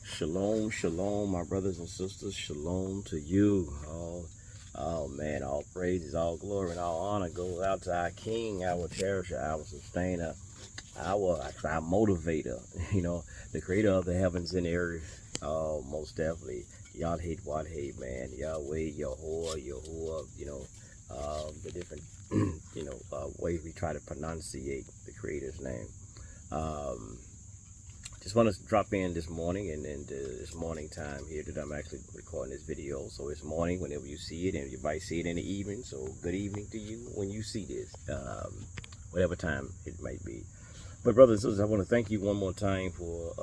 Shalom, shalom, my brothers and sisters. Shalom to you. Oh man, all praises, all glory, and all honor goes out to our King, our cherisher, our sustainer, our motivator. The creator of the heavens and the earth. Oh, most definitely. Yahweh, Wadhe, man. Yahweh, Yahuwah. The different, ways we try to pronunciate the Creator's name. Just want to drop in this morning and this morning time here that I'm actually recording this video. So it's morning whenever you see it, and you might see it in the evening. So good evening to you when you see this, whatever time it might be. But brothers and sisters, I want to thank you one more time for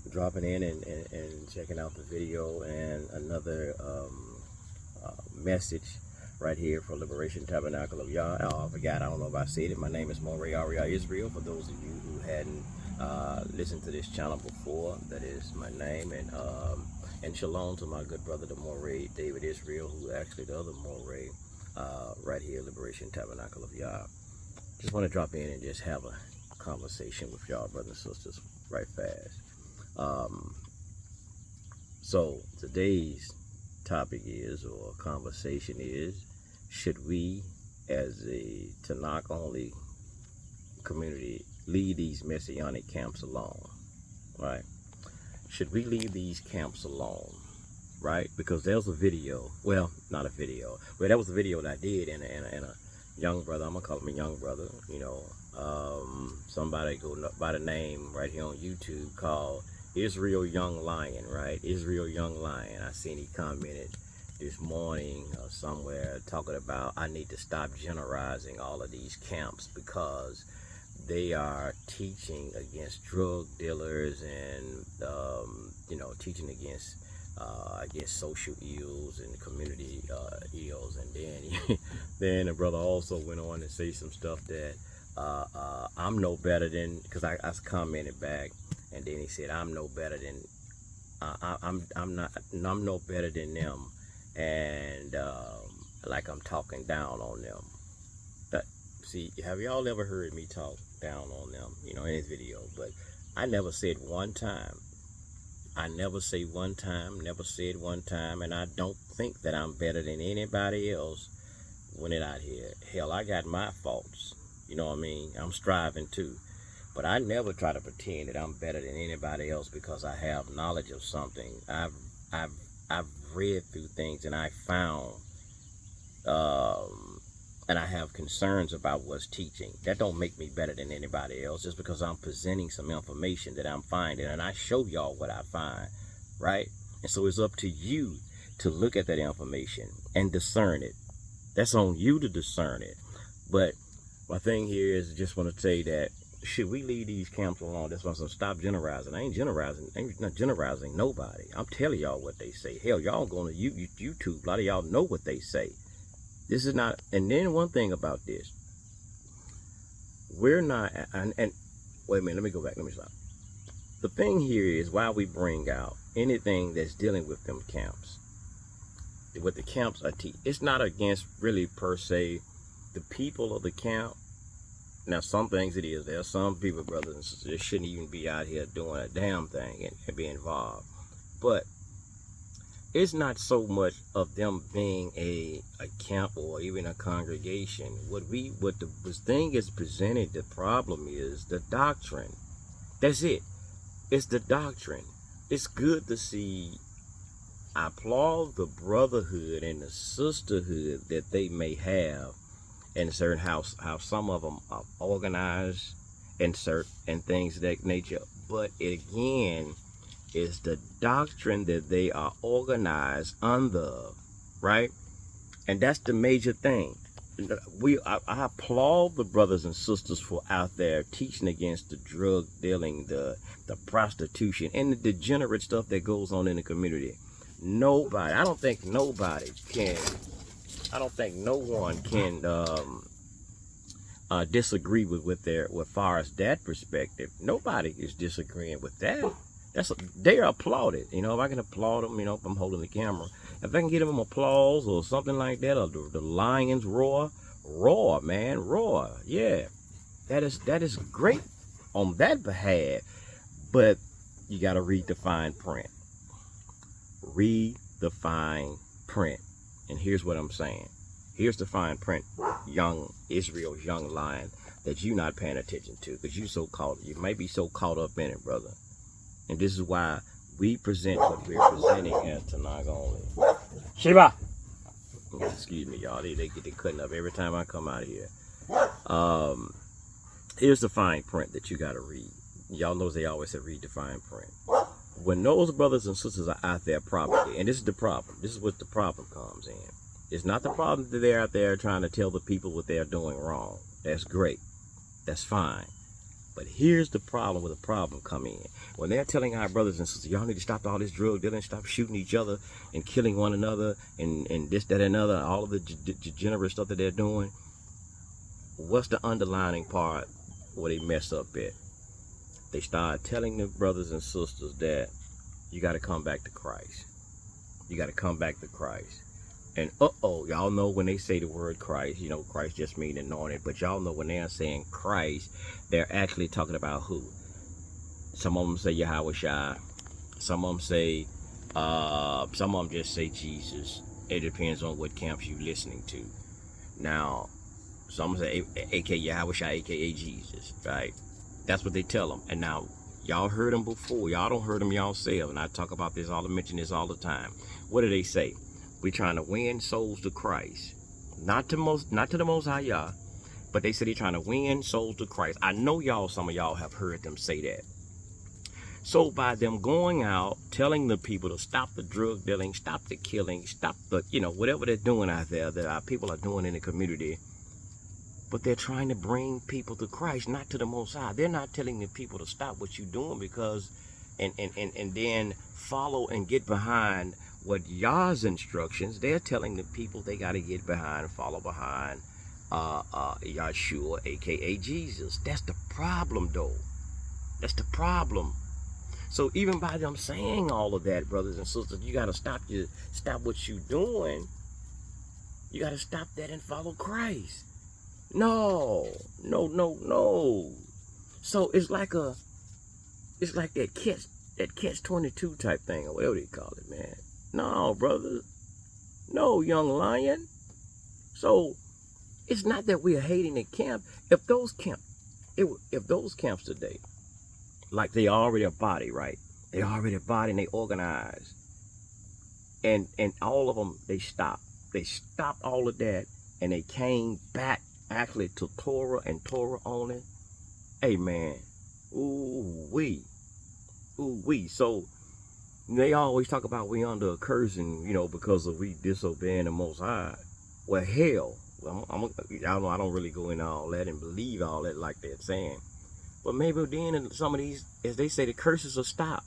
dropping in and checking out the video and another message right here for Liberation Tabernacle of Yah. I forgot, I don't know if I said it. My name is Moray Aria Israel. For those of you who hadn't listened to this channel before, that is my name. And shalom to my good brother, the Moray David Israel, who actually the other Moray right here, Liberation Tabernacle of Yah. Just want to drop in and just have a conversation with y'all, brothers and sisters, right fast. So today's topic is, or conversation is, should we as a Tanakh only community leave these Messianic camps alone, right? Should we leave these camps alone, right? Because there was a video, well, not a video, but that was a video that I did, and a young brother, I'm gonna call him a young brother, somebody go by the name right here on YouTube called Israel Young Lion, right? Israel Young Lion. I seen he commented this morning somewhere talking about, I need to stop generalizing all of these camps because they are teaching against drug dealers and teaching against I guess social ills and community ills. And then the brother also went on to say some stuff that I'm no better than, because I commented back, and then he said I'm no better than I'm no better than them, and like I'm talking down on them. See, have y'all ever heard me talk down on them, in his video? But I never said one time. I never say one time, never said one time, and I don't think that I'm better than anybody else when it out here. Hell, I got my faults, you know what I mean? I'm striving too. But I never try to pretend that I'm better than anybody else because I have knowledge of something. I've read through things, and I found and I have concerns about what's teaching. That don't make me better than anybody else just because I'm presenting some information that I'm finding, and I show y'all what I find, right? And so it's up to you to look at that information and discern it. That's on you to discern it. But my thing here is, I just want to say that, should we leave these camps alone? That's why I'm saying stop generalizing. I ain't not generalizing nobody. I'm telling y'all what they say. Hell, y'all going to YouTube. A lot of y'all know what they say. This is not, and then one thing about this, we're not, and wait a minute, let me go back, let me stop. The thing here is, why we bring out anything that's dealing with them camps, what the camps are teaching. It's not against really per se the people of the camp. Now some things it is. There are some people, brothers and sisters, that shouldn't even be out here doing a damn thing and be involved. But it's not so much of them being a camp or even a congregation. What the thing is presented, the problem is the doctrine. That's it. It's the doctrine. It's good to see. I applaud the brotherhood and the sisterhood that they may have in certain how some of them are organized and things of that nature. But again, is the doctrine that they are organized under, right? And that's the major thing. I applaud the brothers and sisters for out there teaching against the drug dealing, the prostitution, and the degenerate stuff that goes on in the community. Nobody, I don't think no one can disagree with far as that perspective. Nobody is disagreeing with that. They are applauded. If I can applaud them, if I'm holding the camera, if I can give them applause or something like that, or the lions roar, man, roar. Yeah, that is great on that behalf. But you got to read the fine print. Read the fine print. And here's what I'm saying. Here's the fine print, young Israel's young lion, that you're not paying attention to, because you may be so caught up in it, brother. And this is why we present what we're presenting as Tanakh only. Sheba! Excuse me, y'all. They get it cutting up every time I come out here. Here's the fine print that you got to read. Y'all know they always say read the fine print. When those brothers and sisters are out there properly, and this is the problem. This is what the problem comes in. It's not the problem that they're out there trying to tell the people what they're doing wrong. That's great. That's fine. But here's the problem where the problem come in. When they're telling our brothers and sisters, y'all need to stop all this drug dealing, stop shooting each other and killing one another and this, that, and another, all of the degenerate stuff that they're doing. What's the underlining part where they mess up at? They start telling the brothers and sisters that you got to come back to Christ. You got to come back to Christ. And y'all know when they say the word Christ, you know, Christ just means anointed. But y'all know when they're saying Christ, they're actually talking about who? Some of them say Yahweh Shai. Some of them say, some of them just say Jesus. It depends on what camps you're listening to. Now, some say aka Yahweh Shai, aka Jesus, right? That's what they tell them. And now, y'all heard them before. Y'all don't heard them yourself. And I talk about this, I mention this all the time. What do they say? We're trying to win souls to Christ. Not to the Most High Yah, but they say they're trying to win souls to Christ. I know some of y'all have heard them say that. So by them going out, telling the people to stop the drug dealing, stop the killing, stop the, whatever they're doing out there that our people are doing in the community, but they're trying to bring people to Christ, not to the Most High. They're not telling the people to stop what you're doing because, and then follow and get behind what Yah's instructions. They're telling the people they got to get behind, follow behind Yahshua, aka Jesus. That's the problem, though. That's the problem. So even by them saying all of that, brothers and sisters, you got to stop what you're doing. You got to stop that and follow Christ. No. So it's like that catch-22 type thing, or whatever they call it, man. No, brother. No, young lion. So it's not that we're hating the camp. If those camps today, like they already a body, right? They already a body and they organized. And all of them, they stopped. They stopped all of that and they came back actually to Torah and Torah only. Amen. Ooh-wee. So they always talk about we under a curse and, because of we disobeying the Most High. Well, hell, y'all know I don't really go into all that and believe all that like they're saying. But maybe then in some of these, as they say, the curses will stop.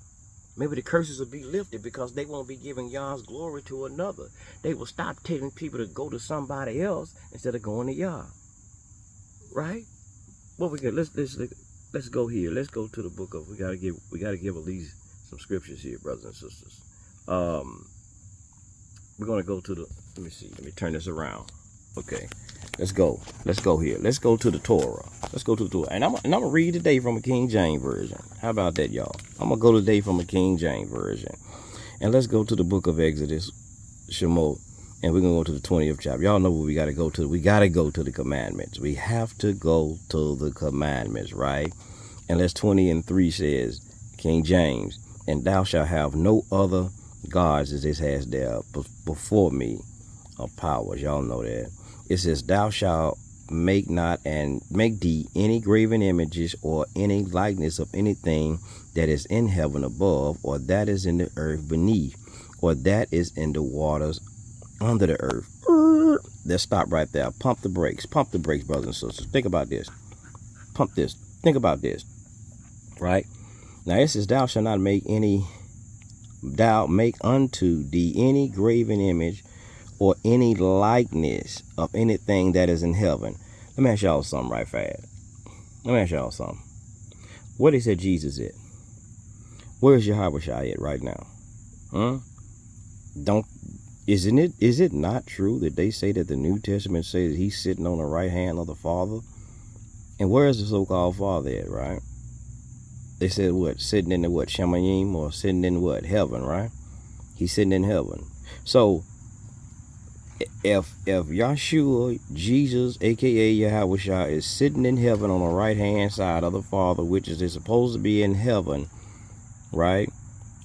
Maybe the curses will be lifted because they won't be giving Yah's glory to another. They will stop telling people to go to somebody else instead of going to Yah. Right? Well, let's go here. Let's go to the book of. We gotta give at least some scriptures here, brothers and sisters. We're gonna go to the. Let me see. Let me turn this around. Okay. Let's go here. Let's go to the Torah. And I'm gonna read today from a King James version. How about that, y'all? I'm gonna go today from a King James version, and let's go to the book of Exodus, Shemot, and we're gonna go to the 20th chapter. Y'all know what we gotta go to. We gotta go to the commandments. We have to go to the commandments, right? And that's 20:3 says, King James, and thou shalt have no other gods as this has there before me of powers. Y'all know that. It says, thou shalt make thee any graven images or any likeness of anything that is in heaven above, or that is in the earth beneath, or that is in the waters under the earth. Let's stop right there. Pump the brakes, brothers and sisters. Think about this. Think about this. Right? Now it says, thou shalt not make unto thee any graven image or any likeness of anything that is in heaven. Let me ask y'all something right fast. Where they said Jesus at? Where is Yahweh Shai at right now? Is it not true that they say that the New Testament says that he's sitting on the right hand of the Father? And where is the so-called Father at, right? They said what? Sitting in the what? Shamayim, or sitting in what? Heaven, right? He's sitting in heaven. So if Yahshua, Jesus, aka Yahushua, is sitting in heaven on the right hand side of the Father, which is they're supposed to be in heaven, right?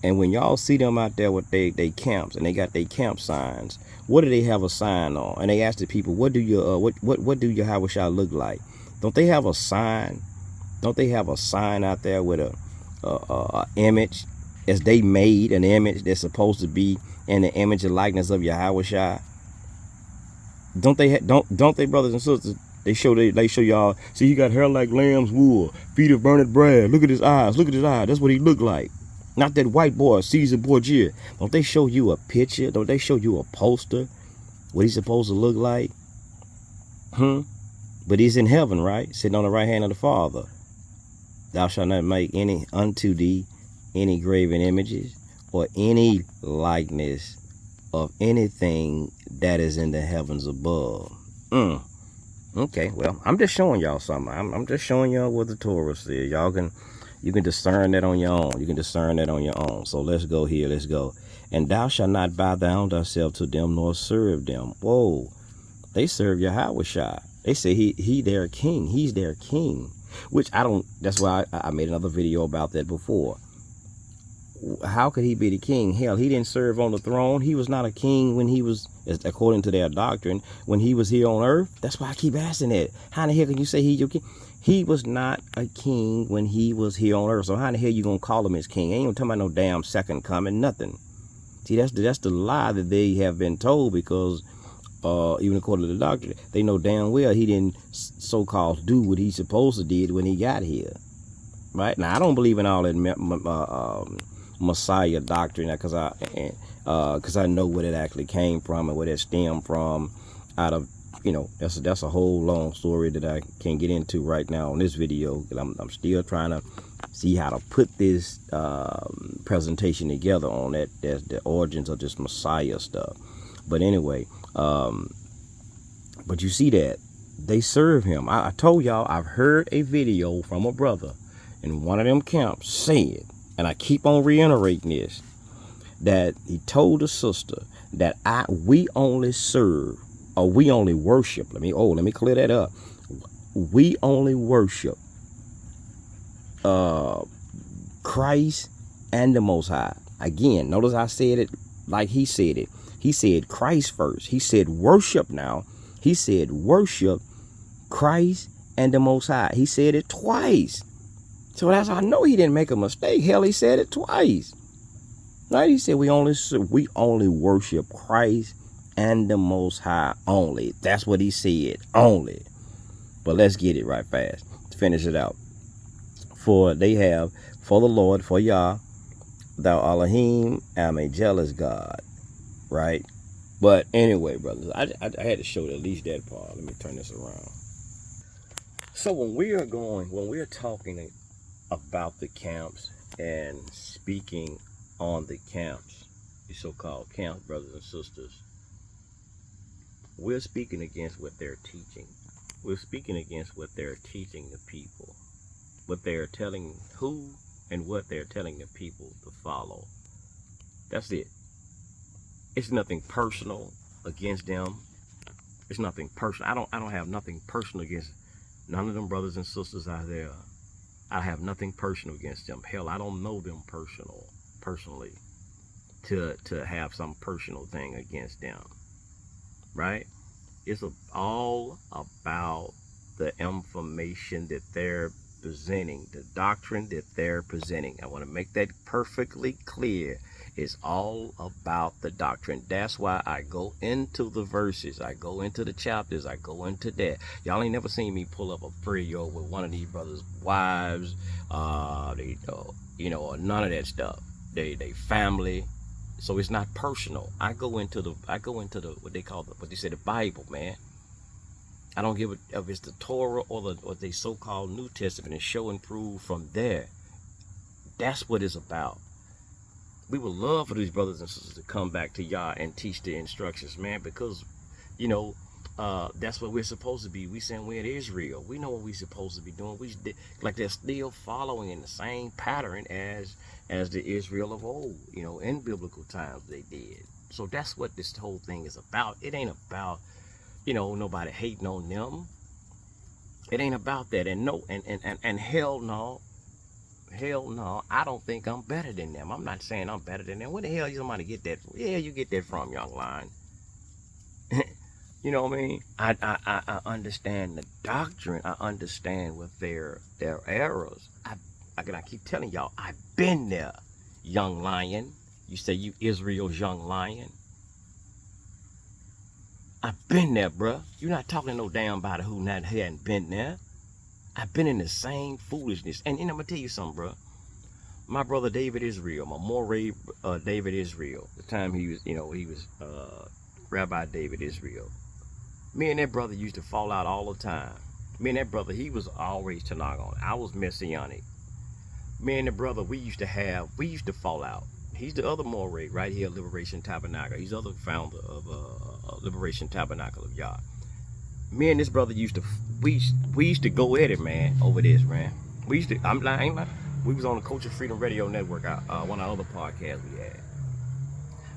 And when y'all see them out there with they camps, and they got their camp signs, what do they have a sign on? And they ask the people, what do your what do Yahushua look like? Don't they have a sign? Don't they have a sign out there with a image, as they made an image that's supposed to be in the image and likeness of Yahushua? Don't they don't they, brothers and sisters? They show y'all. See, he got hair like lamb's wool, feet of burnt bread. Look at his eyes. Look at his eyes. That's what he looked like. Not that white boy, Caesar Borgia. Don't they show you a picture? Don't they show you a poster? What he's supposed to look like? But he's in heaven, right? Sitting on the right hand of the Father. Thou shalt not make any unto thee any graven images or any likeness of anything that is in the heavens above. Okay, well, I'm just showing y'all something. I'm just showing y'all what the Torah says. You can discern that on your own. You can discern that on your own. So let's go here. Let's go. And thou shalt not bow down thyself to them nor serve them. Whoa, they serve Yahushua. They say he their king. He's their king. Which I don't. That's why I made another video about that before. How could he be the king? Hell, he didn't serve on the throne. He was not a king when he was, according to their doctrine, when he was here on earth. That's why I keep asking that. How in the hell can you say he's your king? He was not a king when he was here on earth. So how in the hell you gonna call him his king? Ain't gonna talking about no damn second coming, nothing. See, that's the lie that they have been told, because even according to the doctrine, they know damn well he didn't so-called do what he's supposed to did when he got here. Right? Now, I don't believe in all that Messiah doctrine, because I know where it actually came from and where it stemmed from. Out of, that's a whole long story that I can't get into right now on this video. I'm still trying to see how to put this presentation together on that. There's the origins of this Messiah stuff. But anyway, but you see that they serve him. I told y'all, I've heard a video from a brother in one of them camps say it, and I keep on reiterating this, that he told a sister that we only serve, or we only worship. Let me clear that up. We only worship Christ and the Most High. Again, notice I said it like he said it. He said Christ first. He said worship now. He said worship Christ and the Most High. He said it twice. So that's how I know he didn't make a mistake. Hell, he said it twice. Right? He said we only worship Christ and the Most High only. That's what he said. Only. But let's get it right fast. Let's finish it out. For they have, for the Lord, for Yah, thou Elohim, am a jealous God. Right? But anyway, brothers, I had to show at least that part. Let me turn this around. So when we're talking about the camps and speaking on the camps, the so-called camps, brothers and sisters, we're speaking against what they're teaching. We're speaking against what they're teaching the people, what they're telling who and what they're telling the people to follow. That's it. It's nothing personal against them. It's nothing personal. I don't have nothing personal against none of them brothers and sisters out there. I have nothing personal against them. Hell, I don't know them personally to have some personal thing against them. Right? It's all about the information that they're presenting, the doctrine that they're presenting. I want to make that perfectly clear. It's all about the doctrine. That's why I go into the verses. I go into the chapters. I go into that. Y'all ain't never seen me pull up a video with one of these brothers' wives, or none of that stuff. They family. So it's not personal. I go into the what they call what they say the Bible, man. I don't give a if it's the Torah or the so-called New Testament, and show and prove from there. That's what it's about. We would love for these brothers and sisters to come back to Yah and teach the instructions, man, because, that's what we're supposed to be. We saying we're in Israel. We know what we're supposed to be doing. Like they're still following in the same pattern as the Israel of old, in biblical times they did. So that's what this whole thing is about. It ain't about, nobody hating on them. It ain't about that. And no, and hell no. Hell no, I don't think I'm better than them. I'm not saying I'm better than them. Where the hell you somebody get that from? Yeah, you get that from, young lion. You know what I mean? I understand the doctrine. I understand with their errors. I keep telling y'all, I've been there, young lion. You say you Israel's young lion. I've been there, bruh. You're not talking to no damn body who hadn't been there. I've been in the same foolishness. And I'm going to tell you something, bro. My brother David Israel, my moray David Israel, the time he was Rabbi David Israel. Me and that brother used to fall out all the time. Me and that brother, he was always Tanakh on. I was Messianic. Me and the brother, we used to fall out. He's the other moray right here, Liberation Tabernacle. He's the other founder of Liberation Tabernacle of Yah. Me and this brother used to go at it, man, over this, man. We used to, I'm lying, we was on the Culture Freedom Radio Network, one of the other podcasts we had.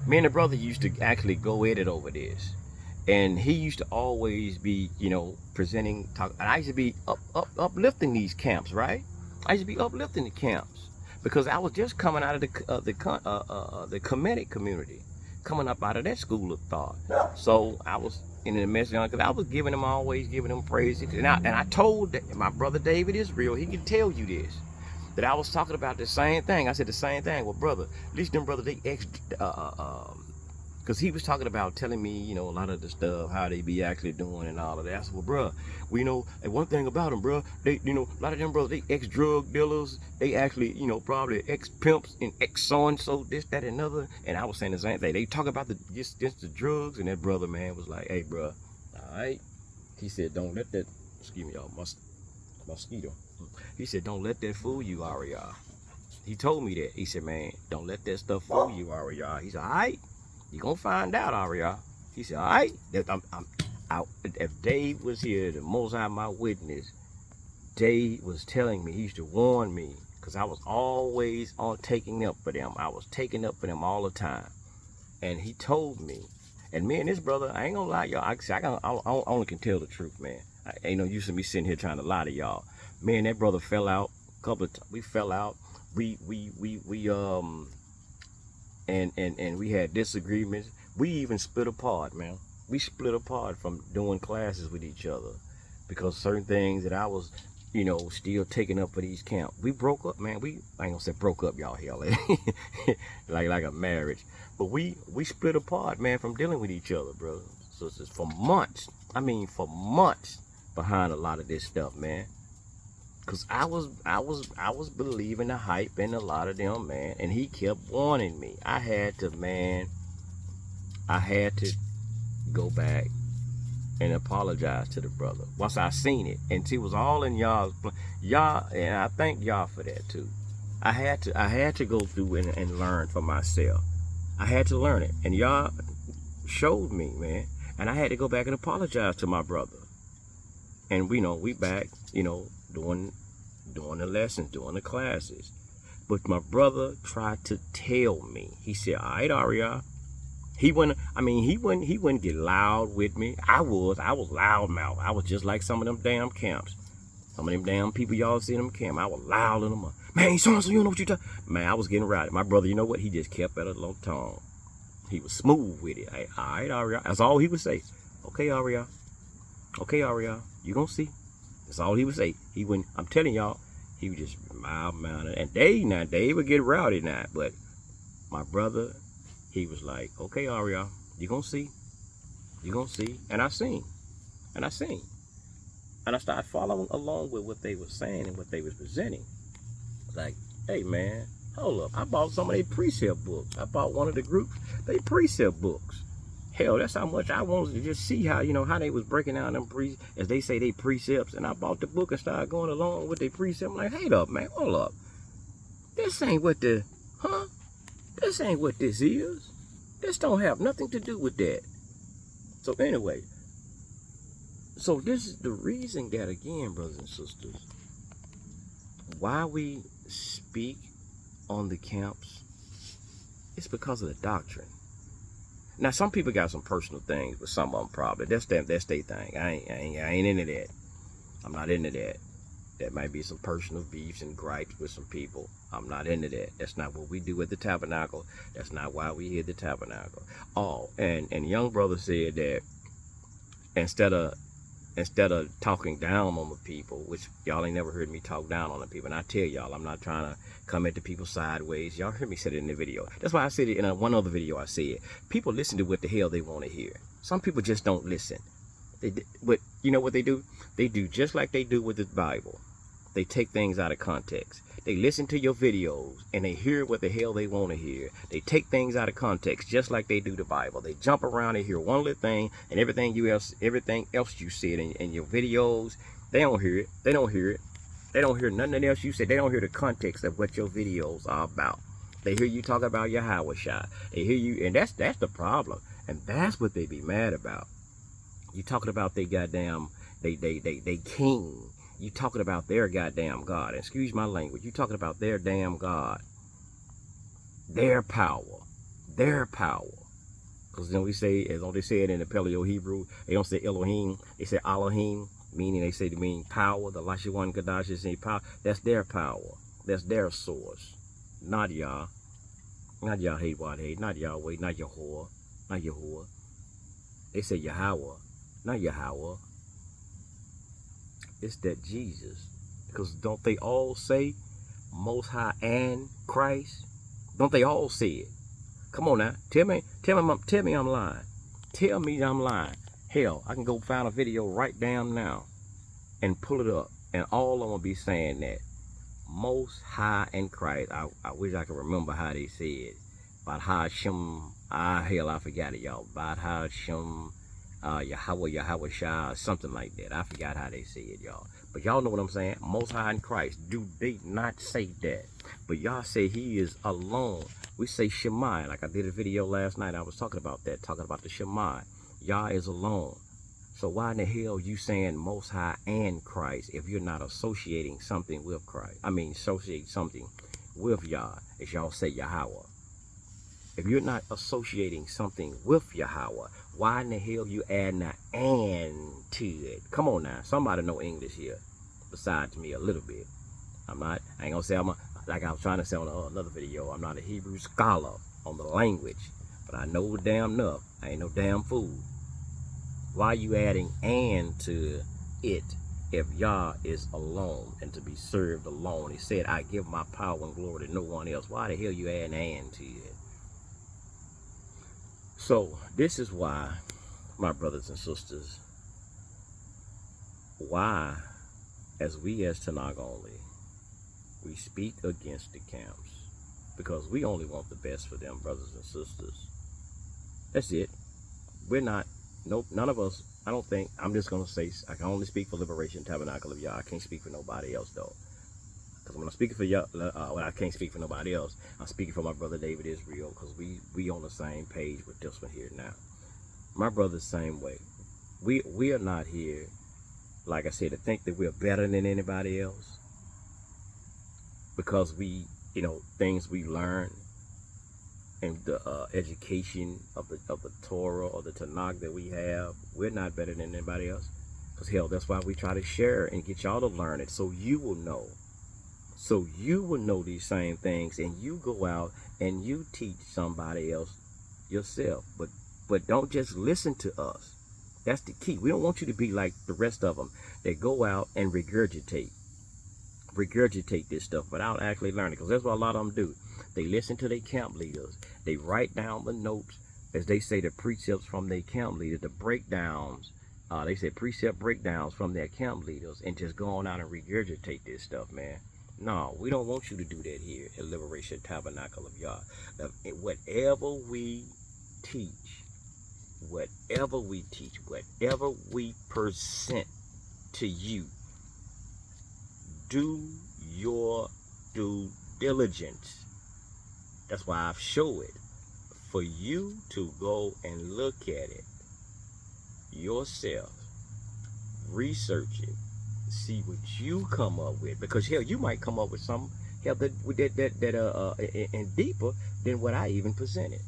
Me and the brother used to actually go at it over this. And he used to always be, presenting, and I used to be uplifting these camps, right? I used to be uplifting the camps because I was just coming out of the Kemetic community, coming up out of that school of thought. So I was in the Messianic, because I was always giving them praise. And I told my brother David Israel, he can tell you this, that I was talking about the same thing. I said the same thing. Well, brother, at least them brother, they because he was talking about telling me, a lot of the stuff, how they be actually doing and all of that. I said, well, bro, and one thing about them, bro, they, a lot of them brothers, they ex-drug dealers, they actually, probably ex-pimps and ex-so-and-so, this, that, and another. And I was saying the same thing. They talk about just the drugs, and that brother, man, was like, hey, bro, all right. He said, don't let that, excuse me, y'all, mosquito. He said, don't let that fool you, Aria. He told me that. He said, man, don't let that stuff fool you, Aria. He said, all right. You gonna find out, Aria. He said, all right. If Dave was here, the Most High my witness, Dave was telling me, he used to warn me, because I was always on taking up for them. I was taking up for them all the time. And he told me, and me and this brother, I ain't gonna lie, y'all. I only can tell the truth, man. I ain't no use of me sitting here trying to lie to y'all. Me and that brother fell out a couple of times. We fell out. And we had disagreements. We even split apart, man. We split apart from doing classes with each other because certain things that I was, still taking up for these camps. We broke up, man. I ain't gonna say broke up, y'all, hell, like a marriage. But we split apart, man, from dealing with each other, bro. So it's just for months behind a lot of this stuff, man. Cause I was believing the hype in a lot of them, man, and he kept warning me. I had to go back and apologize to the brother once I seen it, and it was all in y'all, and I thank y'all for that too. I had to go through and learn for myself. I had to learn it, and y'all showed me, man, and I had to go back and apologize to my brother. And we back, doing the lessons, doing the classes. But my brother tried to tell me. He said, all right, Aria. He wouldn't get loud with me. I was loud mouth. I was just like some of them damn camps. Some of them damn people y'all see in them camp. I was loud in them. Man, so-and-so, you know what you talking? Man, I was getting rowdy. My brother, you know what? He just kept at a low tone. He was smooth with it. Hey, all right, Aria. That's all he would say. Okay, Aria. Okay, Aria. You gonna see. That's all he would say. He wouldn't, I'm telling y'all, he was just mild-mannered. And Dave would get rowdy now. But my brother, he was like, okay, Aria, you gonna see. You gonna see. And I seen. And I started following along with what they were saying and what they was presenting. Like, hey, man, hold up. I bought some of their precept books. I bought one of the groups, they precept books. Hell, that's how much I wanted to just see how, how they was breaking down them as they say, they precepts. And I bought the book and started going along with their precepts. I'm like, hey up, man, hold up. This ain't what this is. This don't have nothing to do with that. So anyway, So this is the reason that, again, brothers and sisters, why we speak on the camps. It's because of the doctrine. Now, some people got some personal things with some of them probably. That's their thing. I ain't into that. I'm not into that. There might be some personal beefs and gripes with some people. I'm not into that. That's not what we do at the tabernacle. That's not why we here at the tabernacle. Oh, and young brother said that instead of talking down on the people, which y'all ain't never heard me talk down on the people, and I tell y'all, I'm not trying to come at the people sideways. Y'all heard me say it in the video. That's why I said it in one other video. I said people listen to what the hell they want to hear. Some people just don't listen. But you know what they do? They do just like they do with the Bible. They take things out of context. They listen to your videos and they hear what the hell they want to hear. They take things out of context just like they do the Bible. They jump around and hear one little thing, and everything else you said in your videos, they don't hear it. They don't hear it. They don't hear nothing else you said. They don't hear the context of what your videos are about. They hear you talk about your Yahweh shot. They hear you, and that's the problem. And that's what they be mad about. You talking about they goddamn they king. You talking about their goddamn God. Excuse my language. You talking about their damn God. Their power. Their power. Because then we say, as they say it in the Paleo Hebrew, they don't say Elohim, they say Elohim, meaning they say to mean power. The Lashawan Gadash is saying power. That's their power. That's their source. Not Yah. Not Yahweh, not Yahweh, not Yahuwah, not Yahuwah. They say Yahweh, not Yahweh. It's that Jesus. Because don't they all say Most High and Christ? Don't they all say it? Come on now. Tell me I'm lying. Tell me I'm lying. Hell, I can go find a video right down now and pull it up. And all of them will be saying that. Most High and Christ. I wish I could remember how they said. About Hashem. Hell, I forgot it, y'all. About Hashem. Yahweh Shah, something like that. I forgot how they say it, y'all. But y'all know what I'm saying. Most High in Christ. Do they not say that? But y'all say he is alone. We say Shemai. Like I did a video last night. I was talking about that. Talking about the Shemai. Yah is alone. So why in the hell you saying Most High and Christ if you're not associating something with Christ? I mean, associate something with Yah, as y'all say Yahweh. If you're not associating something with Yahweh, why in the hell you adding an and to it? Come on now. Somebody know English here besides me a little bit. I ain't gonna say like I was trying to say on another video, I'm not a Hebrew scholar on the language, but I know damn enough. I ain't no damn fool. Why you adding and to it if Yah is alone and to be served alone? He said, I give my power and glory to no one else. Why the hell you adding and to it? So this is why, my brothers and sisters, why, as Tanakh only, we speak against the camps, because we only want the best for them, brothers and sisters. That's it. We're not, nope, none of us, I don't think, I'm just going to say, I can only speak for Liberation Tabernacle of Yah. I can't speak for nobody else, though. Because when I'm speaking for Yah, I can't speak for nobody else. I'm speaking for my brother David Israel, because we on the same page with this one here now. My brother's same way. We are not here, like I said, to think that we're better than anybody else, because we, things we learn in the education of the Torah or the Tanakh that we have. We're not better than anybody else. Because hell, that's why we try to share and get y'all to learn it, so you will know. So you will know these same things, and you go out and you teach somebody else yourself. But don't just listen to us. That's the key. We don't want you to be like the rest of them. They go out and regurgitate this stuff without actually learning. Because that's what a lot of them do. They listen to their camp leaders. They write down the notes, as they say, the precepts from their camp leaders, the breakdowns. They say precept breakdowns from their camp leaders, and just go on out and regurgitate this stuff, man. No, we don't want you to do that here at Liberation Tabernacle of Yah. Whatever we teach, whatever we present to you, do your due diligence. That's why I've showed it, for you to go and look at it yourself research it, see what you come up with, because hell, you might come up with something hell and deeper than what I even presented.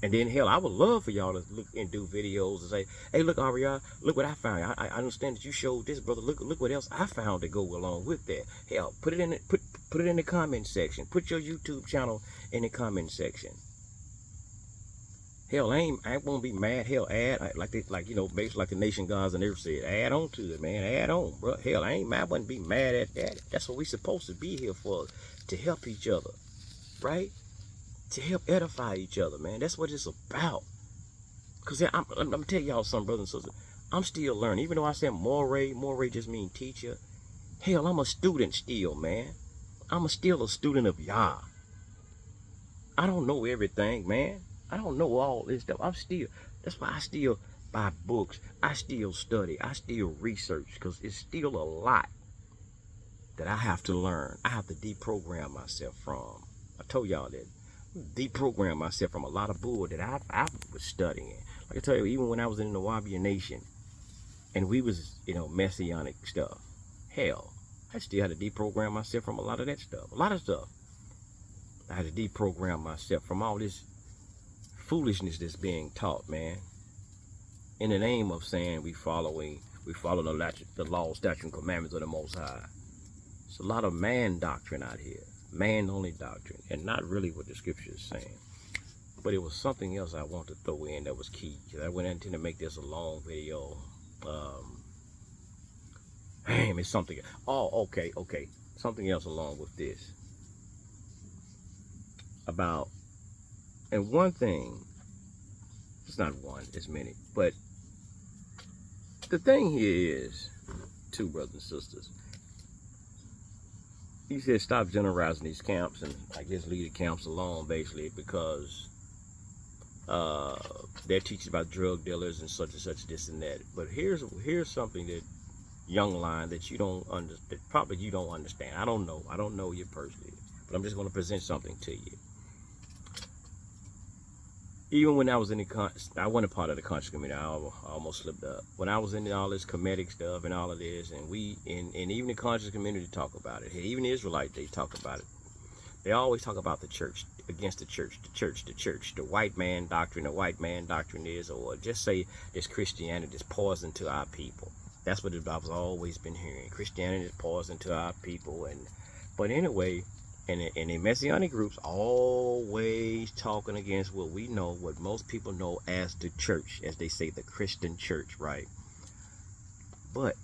And then hell, I would love for y'all to look and do videos and say, hey, look, Ariana, look what I found. I understand that you showed this, brother. Look what else I found to go along with that. Hell, put it in the comment section. Put your YouTube channel in the comment section. Hell, I won't be mad. Hell, add like you know, basically like the nation gods and everything said, add on to it, man. Add on, bro. Hell, I wouldn't be mad at that. That's what we supposed to be here for, to help each other, right? To help edify each other, man. That's what it's about. Because I'm going to tell y'all something, brothers and sisters. I'm still learning. Even though I said more just mean teacher. Hell, I'm a student still, man. I'm still a student of Yah. I don't know everything, man. I don't know all this stuff. That's why I still buy books. I still study. I still research. Because it's still a lot that I have to learn. I have to deprogram myself from. I told y'all that. Deprogram myself from a lot of bull that I was studying. Like I tell you, even when I was in the Wahabian Nation and we was, you know, Messianic stuff, hell, I still had to deprogram myself from a lot of that stuff. A lot of stuff. I had to deprogram myself from all this foolishness that's being taught, man. In the name of saying we follow the law, statutes, and commandments of the Most High. It's a lot of man doctrine out here. Man-only doctrine, and not really what the scripture is saying. But it was something else I wanted to throw in that was key. I went into to make this a long video. It's something. Oh, okay. Something else along with this. About, and one thing, it's not one, it's many. But the thing here is, two brothers and sisters, he said stop generalizing these camps and I guess leave the camps alone basically because they're teaching about drug dealers and such, this and that. But here's something that young line that you don't understand. Probably you don't understand. I don't know you personally, but I'm just going to present something to you. Even when I was in I wasn't a part of the conscious community. I almost slipped up. When I was in all this Kemetic stuff and all of this, and even the conscious community talk about it. Even the Israelites, they talk about it. They always talk about the church, against the church, the white man doctrine. The white man doctrine is, or just say this Christianity is poison to our people. That's what I've always been hearing. Christianity is poison to our people, but anyway. And the Messianic groups always talking against what we know, what most people know as the church, as they say, the Christian church, right? But,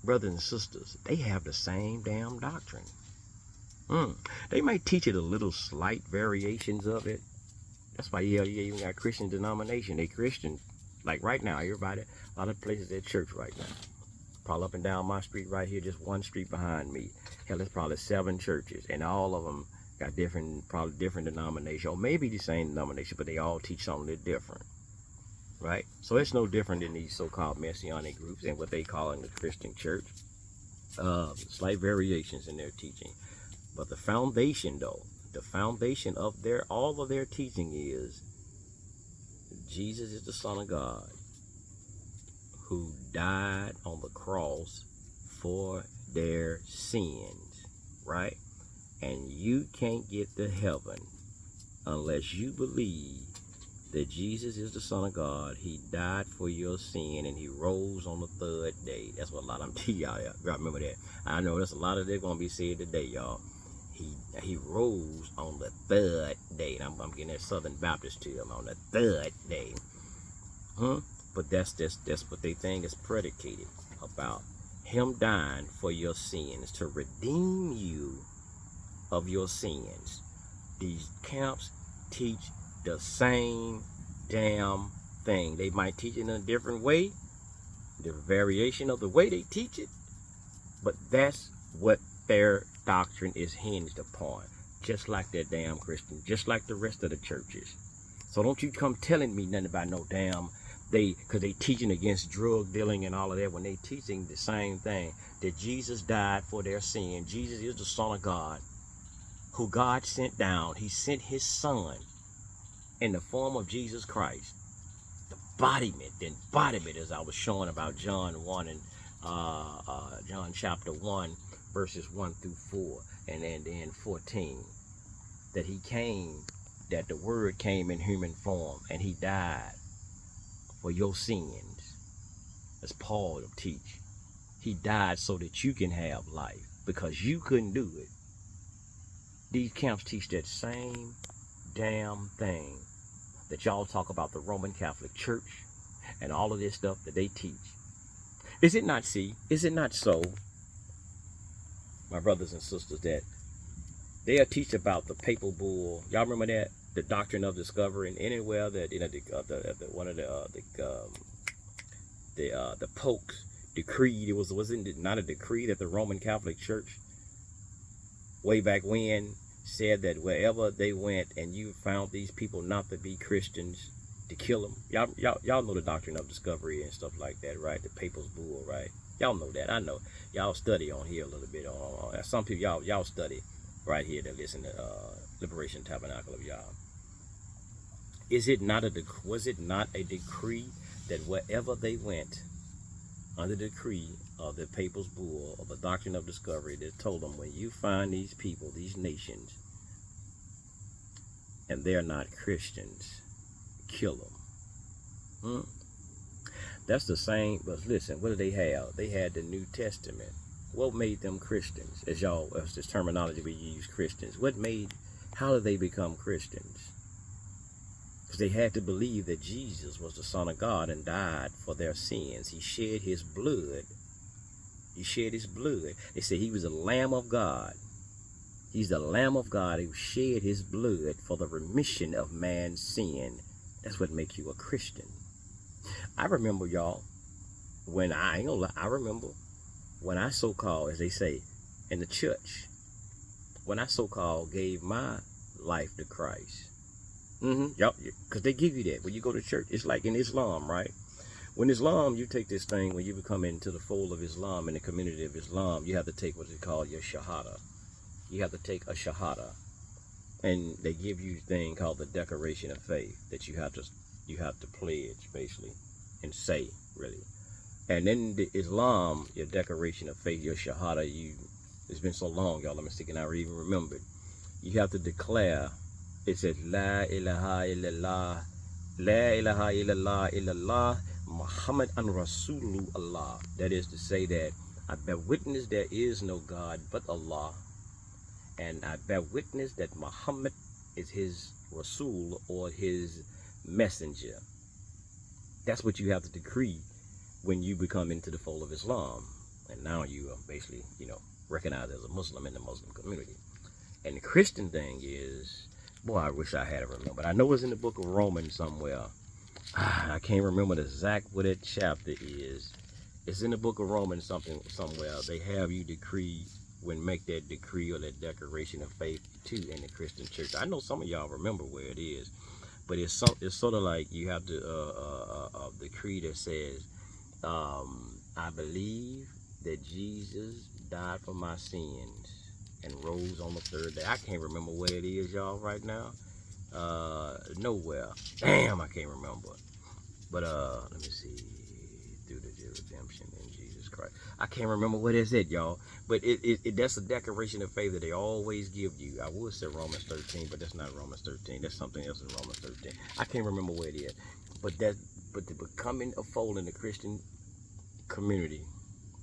brothers and sisters, they have the same damn doctrine. They might teach it a little slight variations of it. That's why you even got Christian denomination. They Christian, like right now, everybody, a lot of places at church right now. Probably up and down my street right here, just one street behind me. Hell, there's probably 7 churches, and all of them got probably different denomination, or maybe the same denomination, but they all teach something different, right? So it's no different than these so-called Messianic groups and what they call in the Christian church. Slight variations in their teaching, but the foundation, though, the foundation of all of their teaching is Jesus is the Son of God, who died on the cross for their sins, right? And you can't get to heaven unless you believe that Jesus is the Son of God. He died for your sin and he rose on the 3rd day. That's what a lot of them tell y'all. Y'all remember that. I know there's a lot of that going to be said today, y'all. He rose on the 3rd day. And I'm getting that Southern Baptist to them on the 3rd day. But that's what they think is predicated about. Him dying for your sins, to redeem you of your sins. These camps teach the same damn thing. They might teach it in a different way, different variation of the way they teach it, but that's what their doctrine is hinged upon. Just like that damn Christian, just like the rest of the churches. So don't you come telling me nothing about no damn, because they teaching against drug dealing and all of that, when they teaching the same thing, that Jesus died for their sin. Jesus is the Son of God, who God sent down. He sent his Son in the form of Jesus Christ, the embodiment. The embodiment, as I was showing about John 1 and John chapter 1, verses 1 through 4, and then 14, that he came, that the word came in human form, and he died for your sins, as Paul will teach. He died so that you can have life, because you couldn't do it. These camps teach that same damn thing that y'all talk about the Roman Catholic Church and all of this stuff that they teach. Is it not so, my brothers and sisters, that they'll teach about the papal bull? Y'all remember that? The doctrine of discovery, and anywhere that, you know, the Pope's decreed, it wasn't not a decree that the Roman Catholic Church way back when said that wherever they went and you found these people not to be Christians, to kill them. Y'all know the doctrine of discovery and stuff like that, right? The papal's bull, right? Y'all know that. I know y'all study on here a little bit. On some people y'all study right here that listen to Liberation Tabernacle of Yah. Was it not a decree that wherever they went, under the decree of the papal's bull, of the doctrine of discovery, that told them, when you find these people, these nations, and they're not Christians, kill them? That's the same. But listen, what do they have? They had the New Testament. What made them Christians? As this terminology we use, Christians. How did they become Christians? Because they had to believe that Jesus was the Son of God and died for their sins. He shed his blood. He shed his blood. They say he was the Lamb of God. He's the Lamb of God who shed his blood for the remission of man's sin. That's what makes you a Christian. I remember, y'all, I remember when I so-called, as they say, in the church, when I so-called gave my life to Christ. Y'all, because they give you that when you go to church. It's like in Islam, right? When Islam, you take this thing, when you become into the fold of Islam, in the community of Islam, you have to take what they call your shahada. You have to take a shahada. And they give you a thing called the declaration of faith that you have to pledge, basically, and say, really. And then the Islam, your declaration of faith, your shahada, it's been so long, y'all, let me see, and I even remember it. You have to declare, it says, La ilaha illallah, La ilaha illallah, illallah, Muhammad an Rasulu Allah. That is to say that I bear witness there is no God but Allah, and I bear witness that Muhammad is his Rasul, or his messenger. That's what you have to decree when you become into the fold of Islam. And now you are basically, recognized as a Muslim in the Muslim community. And the Christian thing is, boy, I wish I had it remembered. I know it's in the book of Romans somewhere. I can't remember the exact what that chapter is. It's in the book of Romans somewhere. They have you make that decree or that declaration of faith too in the Christian church. I know some of y'all remember where it is, but it's sort of like you have to decree that says, I believe that Jesus died for my sins and rose on the third day. I can't remember where it is, y'all, right now. Nowhere. Damn, I can't remember. But let me see. Through the redemption in Jesus Christ. I can't remember what it's at, y'all. But that's a declaration of faith that they always give you. I would say Romans 13, but that's not Romans 13. That's something else in Romans 13. I can't remember where it is. But the becoming a fold in the Christian community,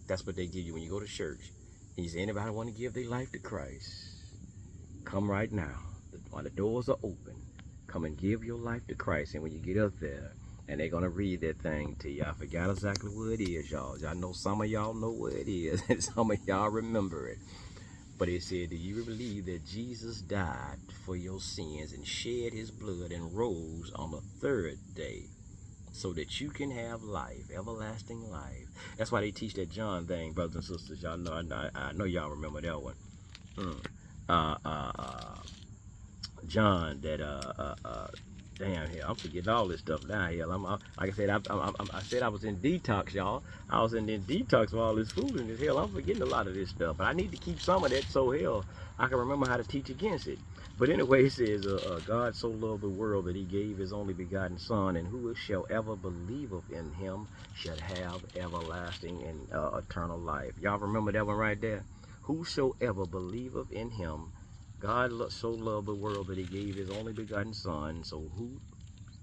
that's what they give you when you go to church. And you say, anybody want to give their life to Christ? Come right now. While the doors are open, come and give your life to Christ. And when you get up there, and they're going to read that thing to you. I forgot exactly where it is, y'all. I know some of y'all know where it is, and some of y'all remember it. But it said, do you believe that Jesus died for your sins and shed his blood and rose on the third day so that you can have life, everlasting life? That's why they teach that John thing, brothers and sisters. Y'all know, I know y'all remember that one. John, that damn, hell, I'm forgetting all this stuff now. Hell, like I said, I said I was in detox, y'all. I was in detox of all this foolishness. Hell, I'm forgetting a lot of this stuff. But I need to keep some of that so hell I can remember how to teach against it. But anyway, it says, God so loved the world that he gave his only begotten Son, and whosoever believeth in him shall have everlasting and eternal life. Y'all remember that one right there? Whosoever believeth in him, God so loved the world that he gave his only begotten Son, so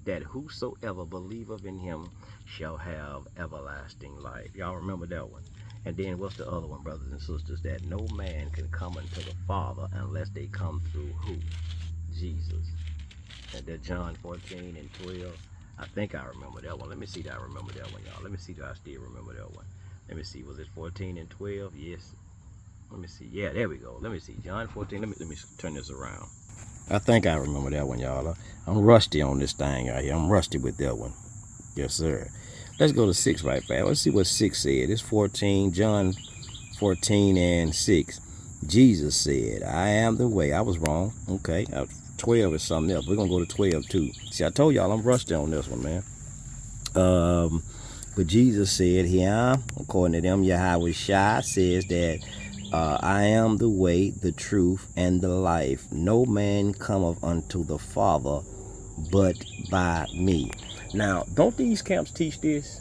whosoever believeth in him shall have everlasting life. Y'all remember that one? And then what's the other one, brothers and sisters? That no man can come unto the Father unless they come through who? Jesus. And that John 14 and 12. I think I remember that one. Let me see that I remember that one, y'all. Let me see that I still remember that one. Let me see. Was it 14 and 12? Yes. Let me see. Yeah, there we go. Let me see. John 14. Let me turn this around. I think I remember that one, y'all. I'm rusty on this thing right here. I'm rusty with that one. Yes, sir. Let's go to 6 right fast. Let's see what 6 said. It's 14, John 14 and 6. Jesus said, I am the way. I was wrong. Okay. 12 is something else. We're going to go to 12 too. See, I told y'all I'm rusty on this one, man. But Jesus said, here, according to them, Yahweh Shai says that I am the way, the truth, and the life. No man cometh unto the Father but by me. Now, don't these camps teach this?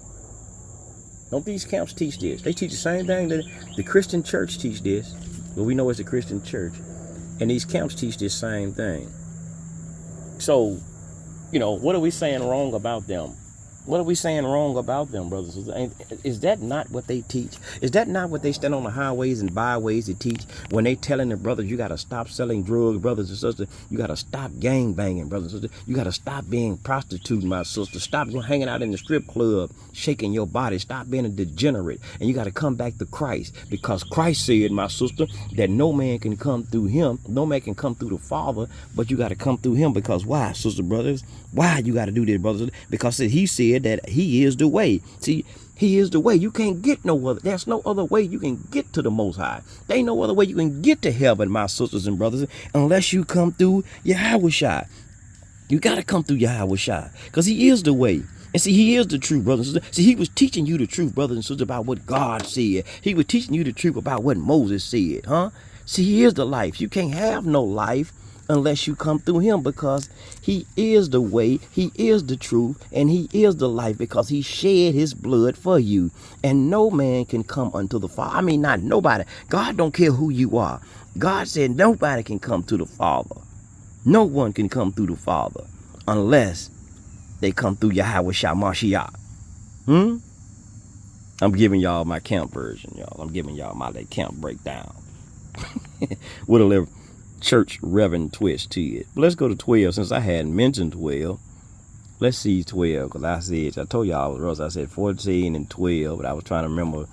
Don't these camps teach this? They teach the same thing that the Christian church teach this. Well, we know it's the Christian church. And these camps teach this same thing. So, what are we saying wrong about them? What are we saying wrong about them, brothers? Is that not what they teach? Is that not what they stand on the highways and byways to teach when they telling their brothers, you got to stop selling drugs, brothers and sisters. You got to stop gang banging, brothers and sisters. You got to stop being prostituting, my sister. Stop hanging out in the strip club, shaking your body. Stop being a degenerate. And you got to come back to Christ, because Christ said, my sister, that no man can come through him. No man can come through the Father, but you got to come through him. Because why, sister, brothers? Why you got to do this, brothers? Because he said that he is the way. See, he is the way. You can't get no other. There's no other way you can get to the Most High. There ain't no other way you can get to heaven, my sisters and brothers, unless you come through Yahweh Shai. You got to come through Yahweh Shai, because he is the way. And see, he is the truth, brothers and sisters. See, he was teaching you the truth, brothers and sisters, about what God said. He was teaching you the truth about what Moses said, huh? See, he is the life. You can't have no life unless you come through him, because he is the way, he is the truth, and he is the life, because he shed his blood for you. And no man can come unto the Father. I mean, not nobody. God don't care who you are. God said nobody can come to the Father. No one can come through the Father unless they come through Yahweh Shai Mashiach. I'm giving y'all my camp version, y'all. I'm giving y'all my camp breakdown with a little church reverend twist to it. But let's go to 12, since I hadn't mentioned 12. Let's see 12, because I told y'all I said 14 and 12, but I was trying to remember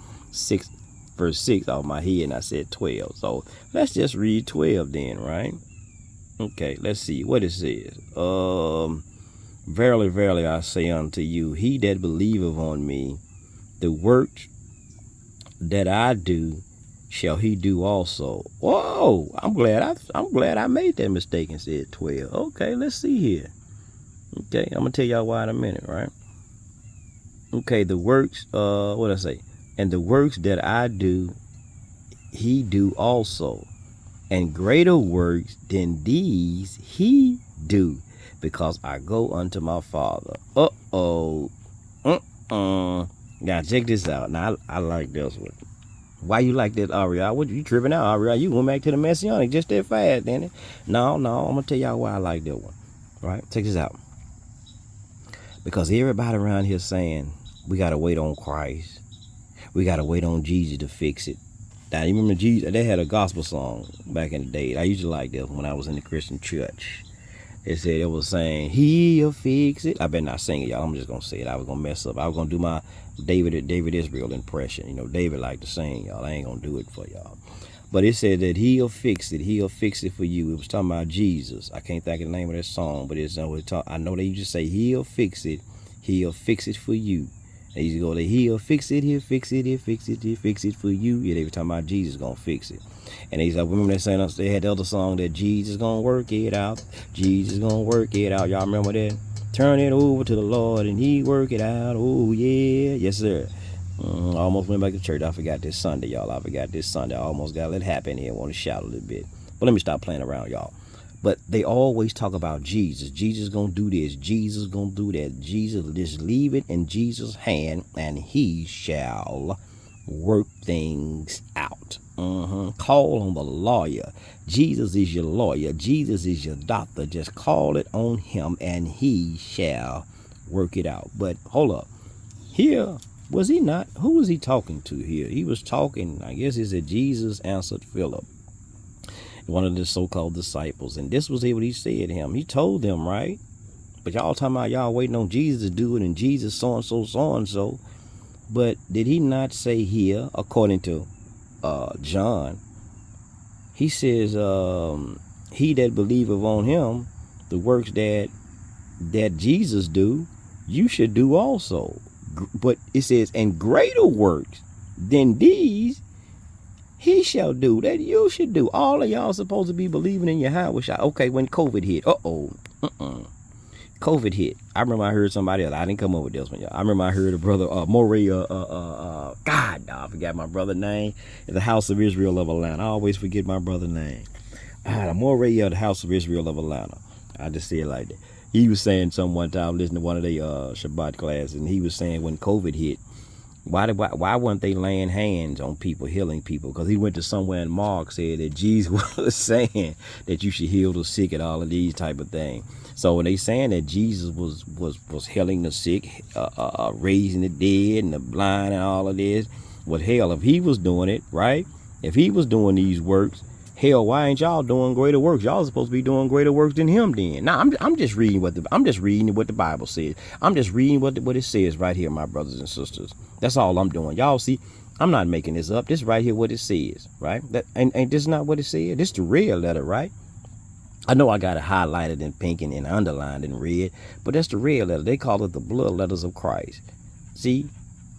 verse 6 off my head, and I said 12. So let's just read 12 then, right? Okay, let's see what it says. Verily, verily, I say unto you, he that believeth on me, the work that I do shall he do also. Whoa, I'm glad I made that mistake and said 12. Okay, let's see here. Okay, I'm gonna tell y'all why in a minute, right? Okay, the works, what did I say? And the works that I do, he do also. And greater works than these he do, because I go unto my Father. Now check this out. Now I like this one. Why you like that, Ariel? What you tripping out, Ariel? You went back to the Messianic just that fast, didn't it? No, I'm gonna tell y'all why I like that one. Right? Check this out. Because everybody around here saying we gotta wait on Christ. We gotta wait on Jesus to fix it. Now you remember Jesus? They had a gospel song back in the day. I used to like that when I was in the Christian church. It said it was saying, he'll fix it. I better not sing it, y'all. I'm just gonna say it. I was gonna mess up. I was gonna do my David Israel impression. You know, David liked to sing, y'all. I ain't gonna do it for y'all. But it said that he'll fix it. He'll fix it for you. It was talking about Jesus. I can't think of the name of that song, but I know they used to say he'll fix it. He'll fix it for you. They used to go, he'll fix it, he'll fix it, he'll fix it, he'll fix it for you. Yeah, they were talking about Jesus gonna fix it. And they used to, remember they had the other song that Jesus gonna work it out. Jesus gonna work it out. Y'all remember that? Turn it over to the Lord and he work it out. Oh yeah, yes sir. I almost went back to church. I forgot this Sunday, y'all. I almost got let happen here. I want to shout a little bit. But let me stop playing around, y'all. But they always talk about Jesus. Jesus gonna do this. Jesus gonna do that. Jesus, just leave it in Jesus' hand, and he shall work things out. Call on the lawyer. Jesus is your lawyer. Jesus is your doctor. Just call it on him, and he shall work it out. But hold up. Here, was he not? Who was he talking to here? He was talking, I guess he said, Jesus answered Philip, one of the so-called disciples. And this was what he said to him. He told them, right? But y'all talking about y'all waiting on Jesus to do it, and Jesus so-and-so, so-and-so. But did he not say here, according to John, he says, he that believeth on him, the works that Jesus do, you should do also. But it says, and greater works than these he shall do, that you should do. All of y'all supposed to be believing in Yahweh. Okay, when COVID hit, COVID hit. I remember I heard somebody else. I didn't come up with this one, y'all. I remember I heard a brother, I forgot my brother's name. At the House of Israel of Atlanta. I always forget my brother's name. Moray of the House of Israel of Atlanta. I just say it like that. He was saying something one time, listening to one of their Shabbat classes, and he was saying when COVID hit, why weren't they laying hands on people, healing people? Because he went to somewhere in Mark, said that Jesus was saying that you should heal the sick and all of these type of things. So when they saying that Jesus was healing the sick, raising the dead and the blind and all of this, well, hell, if he was doing it, right? If he was doing these works, hell, why ain't y'all doing greater works? Y'all supposed to be doing greater works than him then. Now, I'm just reading what the Bible says. I'm just reading what it says right here, my brothers and sisters. That's all I'm doing. Y'all see, I'm not making this up. This right here what it says, right? And this is not what it says. This is the real letter, right? I know I got it highlighted in pink and underlined in red, but that's the real letter. They call it the blood letters of Christ. See,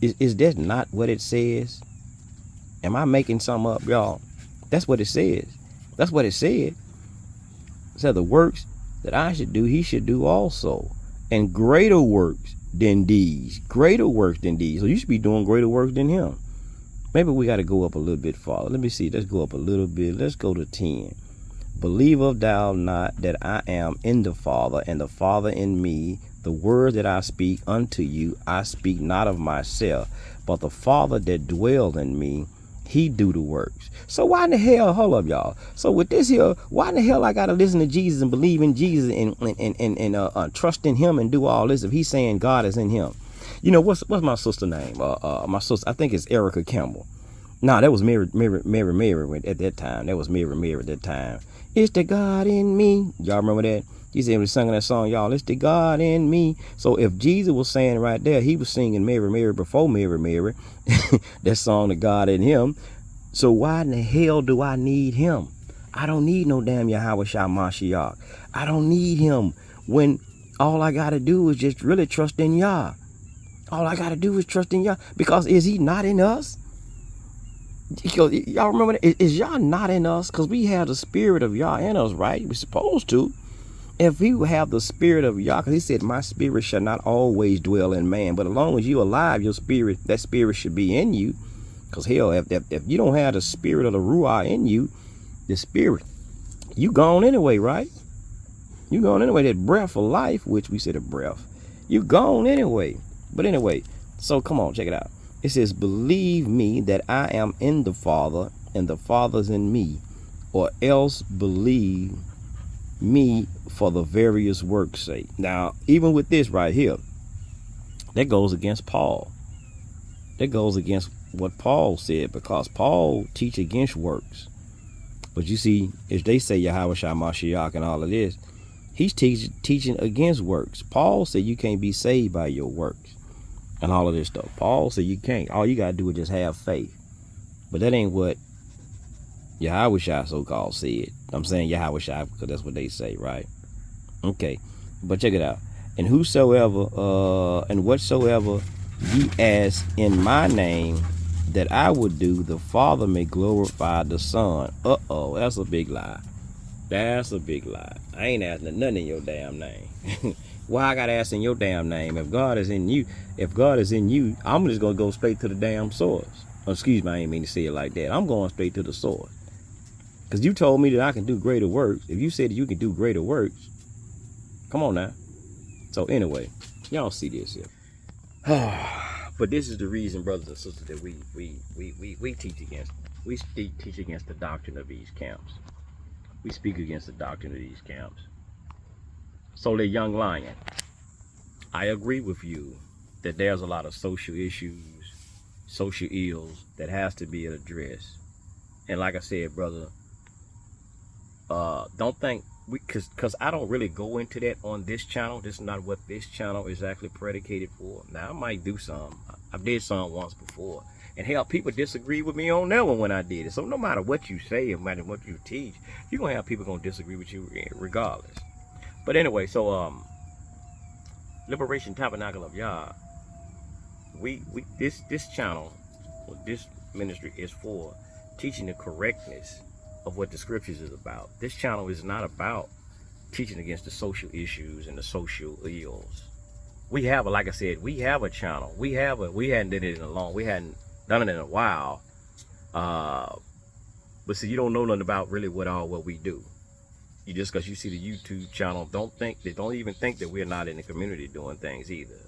is that not what it says? Am I making something up, y'all? That's what it says. That's what it said. It said the works that I should do, he should do also. And greater works than these. Greater works than these. So you should be doing greater works than him. Maybe we got to go up a little bit farther. Let me see. Let's go up a little bit. Let's go to 10. Believest thou not that I am in the Father, and the Father in me? The word that I speak unto you, I speak not of myself, but the Father that dwells in me, he do the works. So why in the hell, hold up, y'all. So with this here, why in the hell I gotta listen to Jesus and believe in Jesus and trust in him and do all this if he's saying God is in him? You know, what's my sister name? My sister, I think it's Erica Campbell. No, that was Mary at that time. That was Mary at that time. It's the God in me. Y'all remember that? He said when he singing that song, y'all, it's the God in me. So if Jesus was saying right there, he was singing Mary before Mary, that song, the God in him. So why in the hell do I need him? I don't need no damn Yahweh Shah Mashiach. I don't need him when all I got to do is just really trust in Yah. All I got to do is trust in Yah. Because is he not in us? Y'all remember that? Is Yah not in us? Because we have the spirit of Yah in us, right? We're supposed to. If we have the spirit of Yah, because he said, my spirit shall not always dwell in man. But as long as you're alive, your spirit, that spirit should be in you. Because hell, if you don't have the spirit of the Ruah in you, the spirit, you gone anyway, right? You gone anyway. That breath of life, which we said a breath, you gone anyway. But anyway, so come on, check it out. It says, believe me that I am in the Father and the Father's in me, or else believe me for the various works' sake. Now, even with this right here, that goes against Paul. That goes against what Paul said, because Paul teach against works. But you see, if they say Yahweh Shah Mashiach and all of this, he's teaching against works. Paul said you can't be saved by your works and all of this stuff. Paul said you can't. All you got to do is just have faith. But that ain't what Yahweh Shah so-called said. I'm saying Yahweh Shah because that's what they say, right? Okay, but check it out. And whosoever and whatsoever ye ask in my name that I would do, the Father may glorify the Son. That's a big lie. That's a big lie. I ain't asking nothing in your damn name. Why I gotta ask in your damn name? If God is in you, I'm just gonna go straight to the damn source. Oh, excuse me, I ain't mean to say it like that. I'm going straight to the source. Because you told me that I can do greater works. If you said that you can do greater works, come on now. So anyway, y'all see this here. But this is the reason, brothers and sisters, that we teach against. We teach against the doctrine of these camps. We speak against the doctrine of these camps. So the young lion, I agree with you that there's a lot of social issues, social ills that has to be addressed. And like I said, brother, don't think because I don't really go into that on this channel. This is not what this channel is actually predicated for. Now I might do some. I've did some once before, and hell, people disagree with me on that one when I did it. So no matter what you say, no matter what you teach, you're gonna have people gonna disagree with you regardless. But anyway, so Liberation Tabernacle of Yah, this channel, this ministry is for teaching the correctness of what the scriptures is about. This channel is not about teaching against the social issues and the social ills. We have, like I said, we have a channel. We hadn't done it in a long, we hadn't done it in a while. But see, you don't know nothing about really what we do. You just because you see the YouTube channel, don't even think that we're not in the community doing things either.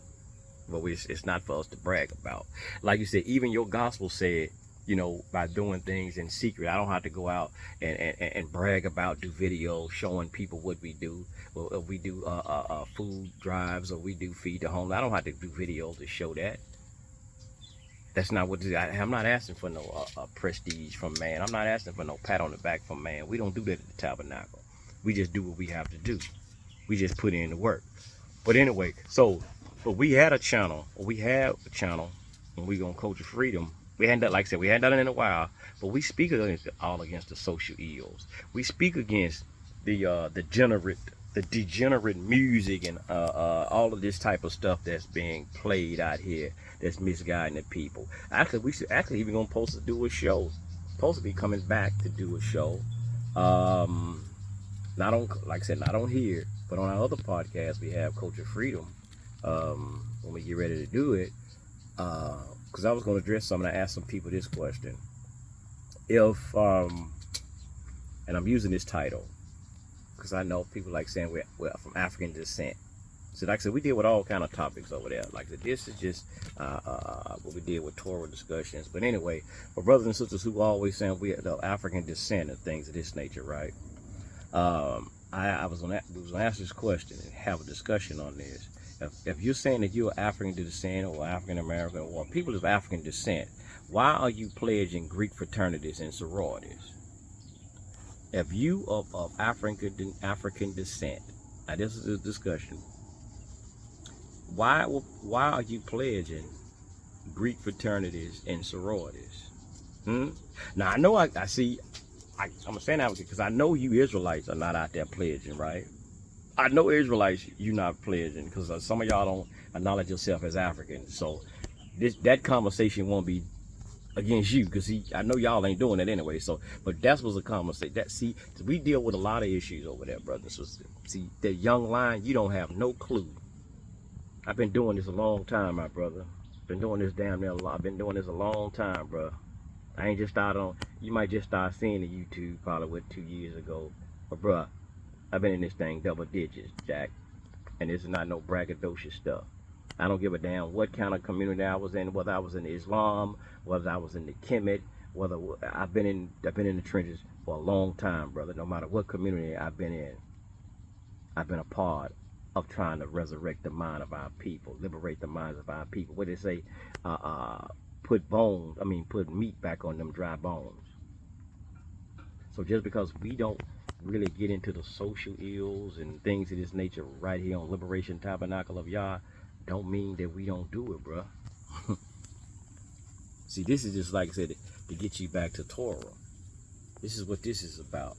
But it's not for us to brag about. Like you said, even your gospel said, you know, by doing things in secret. I don't have to go out and brag about, do videos showing people what we do. Or we do food drives, or we do feed the homeless. I don't have to do videos to show that. That's not what I'm not asking for no prestige from man. I'm not asking for no pat on the back from man. We don't do that at the tabernacle. We just do what we have to do. We just put in the work. But anyway, but we had a channel, and we gonna Culture Freedom. We hadn't done, like I said, we hadn't done it in a while, but we speak against the social ills. We speak against the degenerate music and all of this type of stuff that's being played out here that's misguiding the people. Actually, we should even gonna supposed to do a show. Supposed to be coming back to do a show. Not on, like I said, not on here, but on our other podcast we have Culture Freedom. When we get ready to do it. Because I was going to address something. I asked some people this question. If, and I'm using this title, because I know people like saying we're from African descent. So like I said, we deal with all kind of topics over there. Like I said, this is just what we did with Torah discussions. But anyway, for brothers and sisters who always saying we are African descent and things of this nature, right? I was going to ask this question and have a discussion on this. If you're saying that you're African descent or African American or people of African descent, why are you pledging Greek fraternities and sororities? If you of African descent, now this is a discussion. Why are you pledging Greek fraternities and sororities? Now I know I'm a fan advocate because I know you Israelites are not out there pledging, right? I know Israelites, you're not pledging because some of y'all don't acknowledge yourself as African. So that conversation won't be against you because I know y'all ain't doing it anyway. So, but that was a conversation. We deal with a lot of issues over there, brothers and sisters. See, that young lion, you don't have no clue. I've been doing this a long time, my brother. Been doing this damn near a lot. I've been doing this a long time, bro. I ain't just started on. You might just start seeing the YouTube probably 2 years ago, but bruh. I've been in this thing double digits, Jack. And this is not no braggadocious stuff. I don't give a damn what kind of community I was in, whether I was in Islam, whether I was in the Kemet, whether I've been in the trenches for a long time, brother. No matter what community I've been in, I've been a part of trying to resurrect the mind of our people, liberate the minds of our people. What they say, put meat back on them dry bones. So just because we don't really get into the social ills and things of this nature right here on Liberation Tabernacle of Yah, don't mean that we don't do it, bruh. See, this is just like I said, to get you back to Torah. This is what this is about.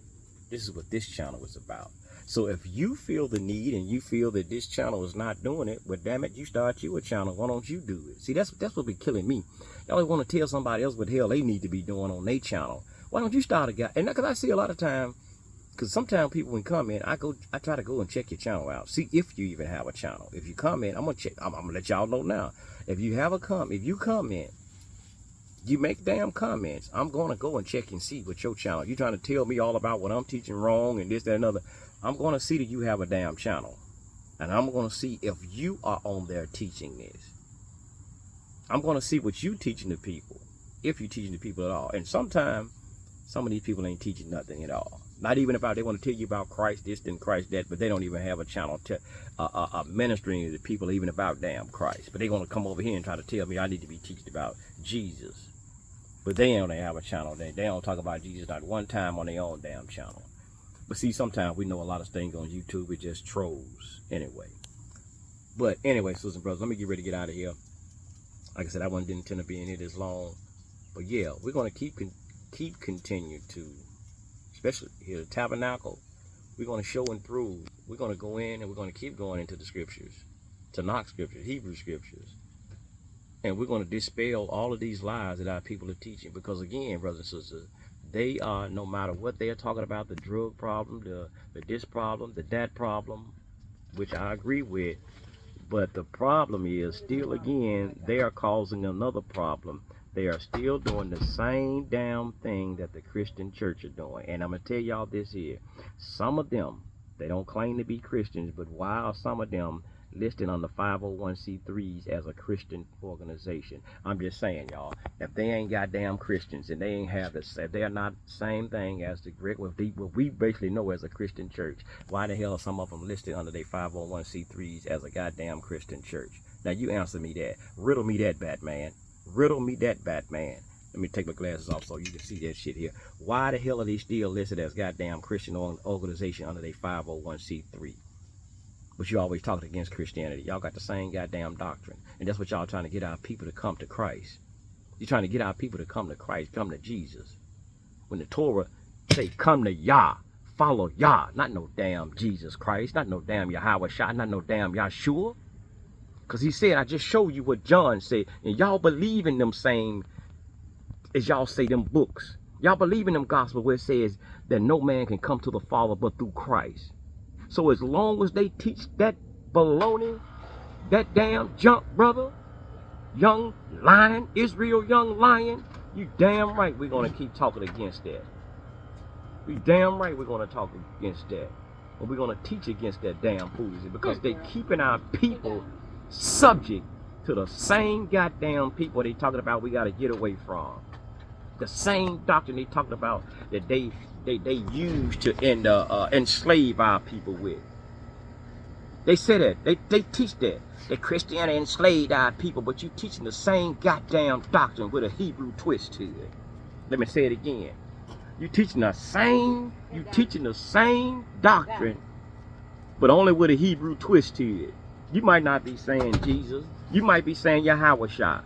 This is what this channel is about. So if you feel the need and you feel that this channel is not doing it, well, damn it, you start you a channel. Why don't you do it? See, that's what be killing me. Y'all always want to tell somebody else what the hell they need to be doing on their channel. Why don't you start a guy? And because I see a lot of time, because sometimes people when come in, I try to go and check your channel out. See if you even have a channel. If you come in, I'm gonna let y'all know now. If you come in, You make damn comments. I'm going to go and check and see what your channel. You trying to tell me all about what I'm teaching wrong and this, that, and other. I'm going to see that you have a damn channel. And I'm going to see if you are on there teaching this. I'm going to see what you teaching the people. If you're teaching the people at all. And sometimes, some of these people ain't teaching nothing at all. Not even about, they want to tell you about Christ this and Christ that, but they don't even have a channel ministering to the people even about damn Christ. But they want to come over here and try to tell me I need to be teaching about Jesus. But they don't have a channel. They don't talk about Jesus not one time on their own damn channel. But see, sometimes we know a lot of things on YouTube. It just trolls anyway. But anyway, sisters and brothers, let me get ready to get out of here. Like I said, I didn't intend to be in here this long. But yeah, we're going to keep continuing to, especially here at the Tabernacle, we're going to show and prove. We're going to go in and we're going to keep going into the scriptures, Tanakh scriptures, Hebrew scriptures. And we're going to dispel all of these lies that our people are teaching. Because again, brothers and sisters, they are, no matter what they are talking about, the drug problem, the this problem, the that problem, which I agree with. But the problem is, still again, they are causing another problem. They are still doing the same damn thing that the Christian church are doing. And I'm going to tell y'all this here. Some of them, they don't claim to be Christians, but why are some of them listed on the 501c3s as a Christian organization? I'm just saying, y'all, if they ain't goddamn Christians and they ain't have this, if they are not the same thing as the Greek, what we basically know as a Christian church, why the hell are some of them listed under their 501c3s as a goddamn Christian church? Now you answer me that. Riddle me that, Batman. Riddle me that, Batman. Let me take my glasses off so you can see that shit here. Why the hell are they still listed as goddamn Christian organization under their 501c3? But you always talking against Christianity. Y'all got the same goddamn doctrine. And that's what y'all trying to get our people to come to Christ. You're trying to get our people to come to Christ, come to Jesus. When the Torah say, come to Yah, follow Yah, not no damn Jesus Christ, not no damn Yahweh Shah, not no damn Yahshua. Because he said, I just showed you what John said. And y'all believe in them same, as y'all say, them books. Y'all believe in them gospel where it says that no man can come to the Father but through Christ. So as long as they teach that baloney, that damn junk, brother, young lion, Israel young lion, you damn right we're going to keep talking against that. We damn right we're going to talk against that. And we're going to teach against that damn foolishness because they keeping our people subject to the same goddamn people they talking about we got to get away from. The same doctrine they talking about that they use to enslave our people with. They say that. They teach that Christianity enslaved our people, but you teaching the same goddamn doctrine with a Hebrew twist to it. Let me say it again. You teaching the same doctrine, but only with a Hebrew twist to it. You might not be saying Jesus. You might be saying Yahweh Shah.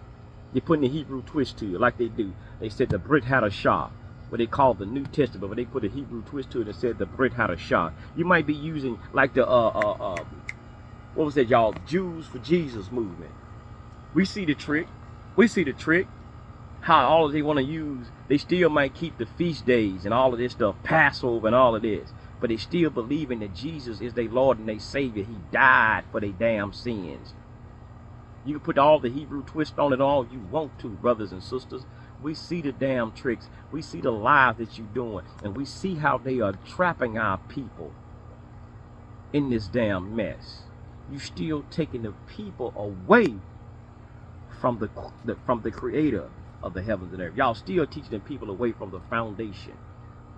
You're putting a Hebrew twist to it like they do. They said the Brit had a Shah, what they call the New Testament, but they put a Hebrew twist to it and said the Brit had a Shah. You might be using like the what was that, y'all? Jews for Jesus movement. We see the trick. We see the trick. How all they want to use, they still might keep the feast days and all of this stuff, Passover and all of this, but they still believing that Jesus is their Lord and their Savior. He died for their damn sins. You can put all the Hebrew twist on it all you want to, brothers and sisters. We see the damn tricks. We see the lies that you're doing. And we see how they are trapping our people in this damn mess. You still taking the people away from the creator of the heavens and earth. Y'all still teaching the people away from the foundation.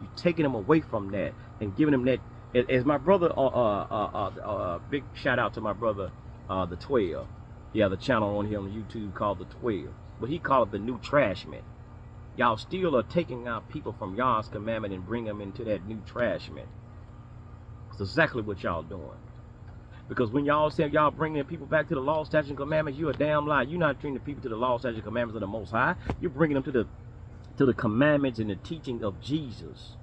You're taking them away from that and giving them that. As my brother, big shout out to my brother, the 12. Yeah, the channel on here on YouTube called the 12. But he called it the new trashman. Y'all still are taking our people from Yah's commandment and bring them into that new trashman. That's exactly what y'all doing. Because when y'all say y'all bringing people back to the law, statutes, and commandments, you're a damn lie. You're not bringing the people to the law, statutes, and commandments of the Most High. You're bringing them to the commandments and the teaching of Jesus.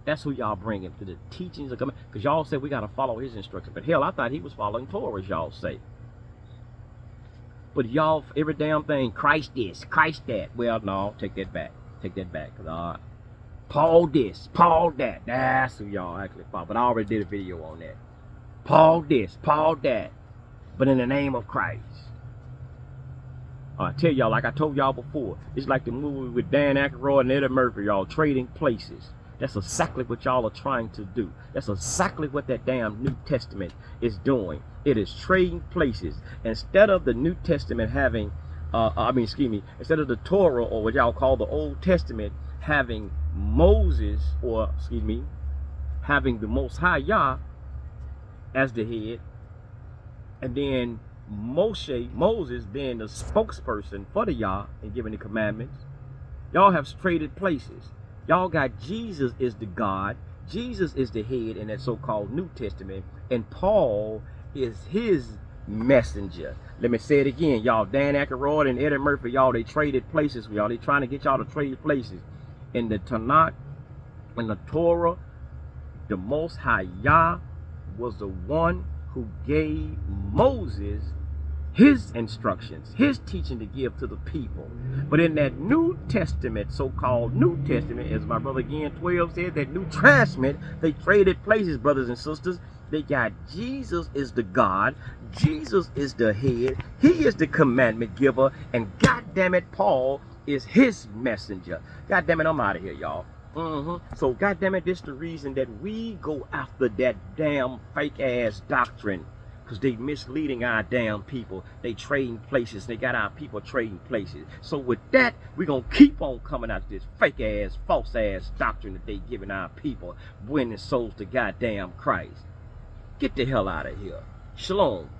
That's who y'all bring him, to the teachings of commandments. Because y'all say we got to follow his instructions. But hell, I thought he was following Torah, as y'all say. But y'all, every damn thing, Christ this, Christ that. Well, no, take that back. Take that back. Paul this, Paul that. That's who y'all actually follow. But I already did a video on that. Paul this, Paul that. But in the name of Christ. I tell y'all, like I told y'all before, it's like the movie with Dan Aykroyd and Eddie Murphy, y'all, Trading Places. That's exactly what y'all are trying to do. That's exactly what that damn New Testament is doing. It is trading places. Instead of the New Testament having, instead of the Torah, or what y'all call the Old Testament, having Moses, or having the Most High Yah as the head, and then Moses being the spokesperson for the Yah and giving the commandments, y'all have traded places. Y'all got Jesus is the God, Jesus is the head in that so-called New Testament, and Paul is his messenger. Let me say it again, y'all. Dan Aykroyd and Eddie Murphy, y'all, they traded places with y'all. They trying to get y'all to trade places. In the Tanakh, in the Torah, the Most High Yah was the one who gave Moses his instructions, his teaching to give to the people. But in that New Testament, so-called New Testament, as my brother again 12 said, that New Testament, they traded places, brothers and sisters. They got Jesus is the God, Jesus is the head, he is the commandment giver, and goddamn it, Paul is his messenger. Goddamn it, I'm out of here, y'all. So goddamn it, this the reason that we go after that damn fake ass doctrine. Because they misleading our damn people. They trading places. They got our people trading places. So with that, we're going to keep on coming out this fake ass, false ass doctrine that they giving our people, winning souls to goddamn Christ. Get the hell out of here. Shalom.